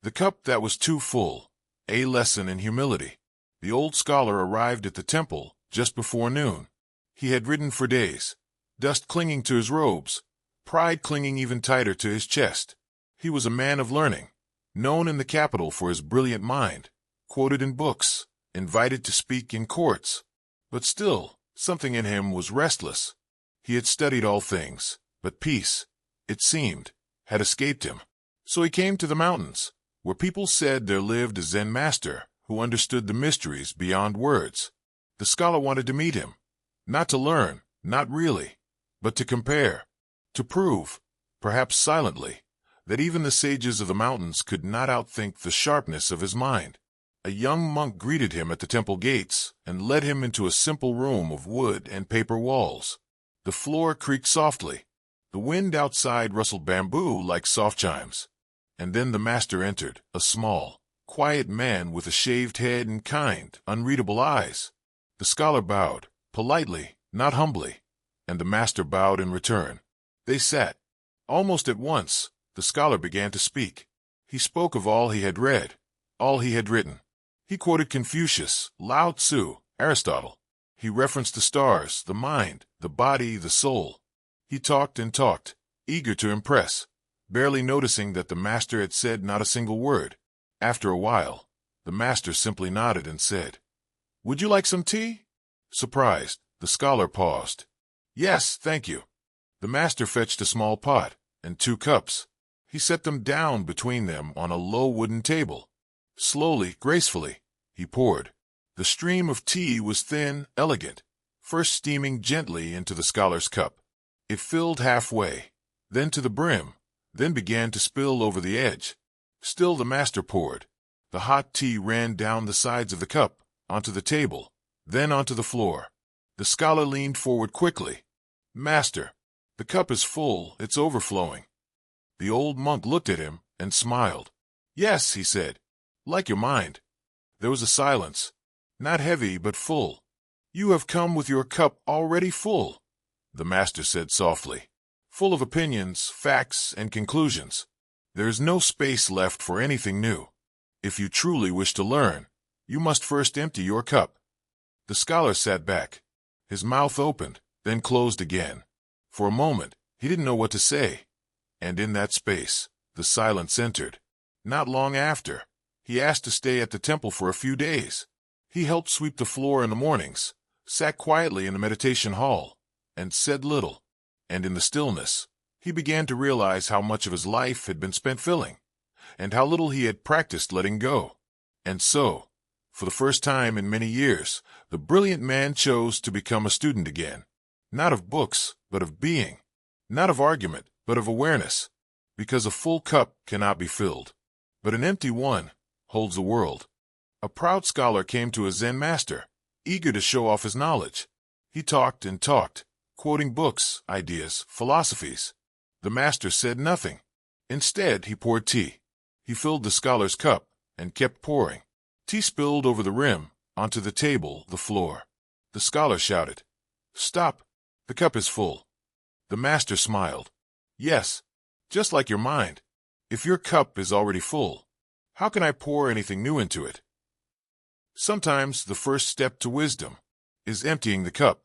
The cup that was too full. A lesson in humility. The old scholar arrived at the temple just before noon. He had ridden for days, dust clinging to his robes, pride clinging even tighter to his chest. He was a man of learning, known in the capital for his brilliant mind, quoted in books, invited to speak in courts. But still, something in him was restless. He had studied all things, but peace, it seemed, had escaped him. So he came to the mountains, where people said there lived a Zen master who understood the mysteries beyond words. The scholar wanted to meet him, not to learn, not really, but to compare, to prove, perhaps silently, that even the sages of the mountains could not outthink the sharpness of his mind. A young monk greeted him at the temple gates and led him into a simple room of wood and paper walls. The floor creaked softly. The wind outside rustled bamboo like soft chimes. And then the master entered, a small, quiet man with a shaved head and kind, unreadable eyes. The scholar bowed, politely, not humbly, and the master bowed in return. They sat. Almost at once, the scholar began to speak. He spoke of all he had read, all he had written. He quoted Confucius, Lao Tzu, Aristotle. He referenced the stars, the mind, the body, the soul. He talked and talked, eager to impress, barely noticing that the master had said not a single word. After a while, the master simply nodded and said, "Would you like some tea?" Surprised, the scholar paused. "Yes, thank you." The master fetched a small pot and 2 cups. He set them down between them on a low wooden table. Slowly, gracefully, he poured. The stream of tea was thin, elegant, first steaming gently into the scholar's cup. It filled halfway, then to the brim, then began to spill over the edge. Still the master poured. The hot tea ran down the sides of the cup, onto the table, then onto the floor. The scholar leaned forward quickly. "Master, the cup is full, it's overflowing." The old monk looked at him and smiled. "Yes," he said, "like your mind." There was a silence, not heavy but full. "You have come with your cup already full," the master said softly, "full of opinions, facts, and conclusions. There is no space left for anything new. If you truly wish to learn, you must first empty your cup." The scholar sat back. His mouth opened, then closed again. For a moment, he didn't know what to say. And in that space, the silence entered. Not long after, he asked to stay at the temple for a few days. He helped sweep the floor in the mornings, sat quietly in the meditation hall, and said little. And in the stillness, he began to realize how much of his life had been spent filling, and how little he had practiced letting go. And so, for the first time in many years, the brilliant man chose to become a student again. Not of books, but of being. Not of argument, but of awareness. Because a full cup cannot be filled, but an empty one holds the world. A proud scholar came to a Zen master, eager to show off his knowledge. He talked and talked, quoting books, ideas, philosophies. The master said nothing. Instead, he poured tea. He filled the scholar's cup and kept pouring. Tea spilled over the rim, onto the table, the floor. The scholar shouted, "Stop! The cup is full." The master smiled. "Yes, just like your mind. If your cup is already full, how can I pour anything new into it?" Sometimes the first step to wisdom is emptying the cup.